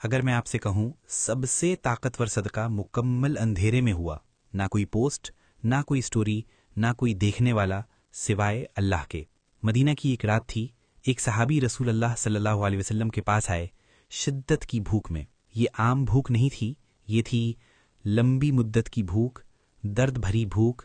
اگر میں آپ سے کہوں سب سے طاقتور صدقہ مکمل اندھیرے میں ہوا، نہ کوئی پوسٹ، نہ کوئی سٹوری، نہ کوئی دیکھنے والا سوائے اللہ کے۔ مدینہ کی ایک رات تھی، ایک صحابی رسول اللہ صلی اللہ علیہ وسلم کے پاس آئے، شدت کی بھوک میں۔ یہ عام بھوک نہیں تھی، یہ تھی لمبی مدت کی بھوک، درد بھری بھوک،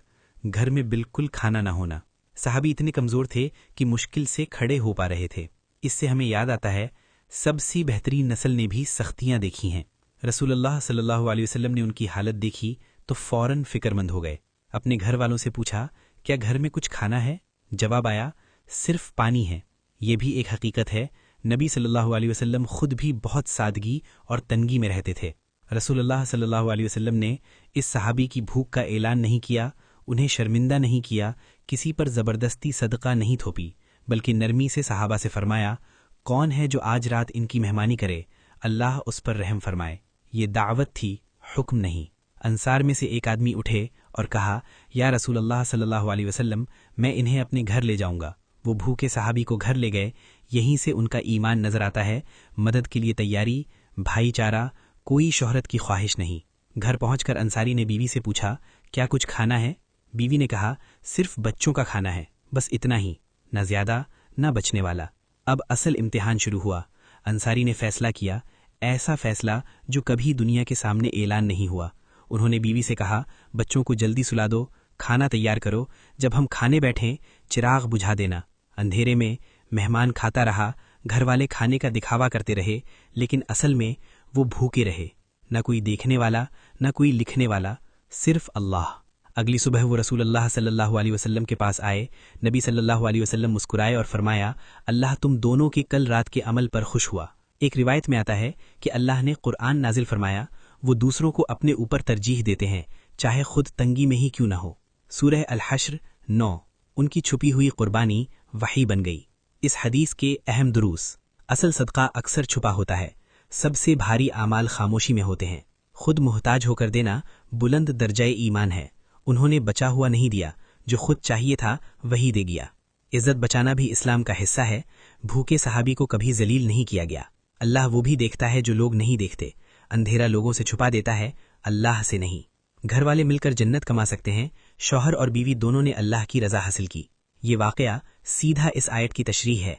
گھر میں بالکل کھانا نہ ہونا۔ صحابی اتنے کمزور تھے کہ مشکل سے کھڑے ہو پا رہے تھے۔ اس سے ہمیں یاد آتا ہے سب سے بہترین نسل نے بھی سختیاں دیکھی ہیں۔ رسول اللہ صلی اللہ علیہ وسلم نے ان کی حالت دیکھی تو فوراً فکر مند ہو گئے۔ اپنے گھر والوں سے پوچھا، کیا گھر میں کچھ کھانا ہے؟ جواب آیا، صرف پانی ہے۔ یہ بھی ایک حقیقت ہے، نبی صلی اللہ علیہ وسلم خود بھی بہت سادگی اور تنگی میں رہتے تھے۔ رسول اللہ صلی اللہ علیہ وسلم نے اس صحابی کی بھوک کا اعلان نہیں کیا، انہیں شرمندہ نہیں کیا، کسی پر زبردستی صدقہ نہیں تھوپی، بلکہ نرمی سے صحابہ سے فرمایا، کون ہے جو آج رات ان کی مہمانی کرے، اللہ اس پر رحم فرمائے۔ یہ دعوت تھی، حکم نہیں۔ انصار میں سے ایک آدمی اٹھے اور کہا، یا رسول اللہ صلی اللہ علیہ وسلم، میں انہیں اپنے گھر لے جاؤں گا۔ وہ بھوکے صحابی کو گھر لے گئے۔ یہیں سے ان کا ایمان نظر آتا ہے، مدد کے لیے تیاری، بھائی چارہ، کوئی شہرت کی خواہش نہیں۔ گھر پہنچ کر انصاری نے بیوی سے پوچھا، کیا کچھ کھانا ہے؟ بیوی نے کہا، صرف بچوں کا کھانا ہے، بس اتنا ہی، نہ زیادہ نہ بچنے والا۔ اب اصل امتحان شروع ہوا۔ انصاری نے فیصلہ کیا، ایسا فیصلہ جو کبھی دنیا کے سامنے اعلان نہیں ہوا۔ انہوں نے بیوی سے کہا، بچوں کو جلدی سلا دو، کھانا تیار کرو، جب ہم کھانے بیٹھیں چراغ بجھا دینا۔ اندھیرے میں مہمان کھاتا رہا، گھر والے کھانے کا دکھاوا کرتے رہے، لیکن اصل میں وہ بھوکے رہے۔ نہ کوئی دیکھنے والا، نہ کوئی لکھنے والا، صرف اللہ۔ اگلی صبح وہ رسول اللہ صلی اللہ علیہ وسلم کے پاس آئے۔ نبی صلی اللہ علیہ وسلم مسکرائے اور فرمایا، اللہ تم دونوں کے کل رات کے عمل پر خوش ہوا۔ ایک روایت میں آتا ہے کہ اللہ نے قرآن نازل فرمایا، وہ دوسروں کو اپنے اوپر ترجیح دیتے ہیں، چاہے خود تنگی میں ہی کیوں نہ ہو۔ سورہ الحشر 9۔ ان کی چھپی ہوئی قربانی وحی بن گئی۔ اس حدیث کے اہم دروس: اصل صدقہ اکثر چھپا ہوتا ہے، سب سے بھاری اعمال خاموشی میں ہوتے ہیں۔ خود محتاج ہو کر دینا بلند درجہ ایمان ہے۔ انہوں نے بچا ہوا نہیں دیا، جو خود چاہیے تھا وہی دے گیا۔ عزت بچانا بھی اسلام کا حصہ ہے۔ بھوکے صحابی کو کبھی ذلیل نہیں کیا گیا۔ اللہ وہ بھی دیکھتا ہے جو لوگ نہیں دیکھتے۔ اندھیرا لوگوں سے چھپا دیتا ہے، اللہ سے نہیں۔ گھر والے مل کر جنت کما سکتے ہیں، شوہر اور بیوی دونوں نے اللہ کی رضا حاصل کی۔ یہ واقعہ سیدھا اس آیت کی تشریح ہے۔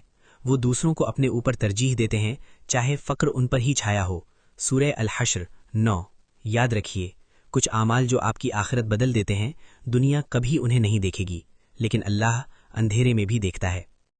وہ دوسروں کو اپنے اوپر ترجیح دیتے ہیں، چاہے فقر ان پر ہی چھایا ہو۔ سورہ الحشر 9۔ یاد رکھیے، کچھ اعمال جو آپ کی آخرت بدل دیتے ہیں، دنیا کبھی انہیں نہیں دیکھے گی، لیکن اللہ اندھیرے میں بھی دیکھتا ہے۔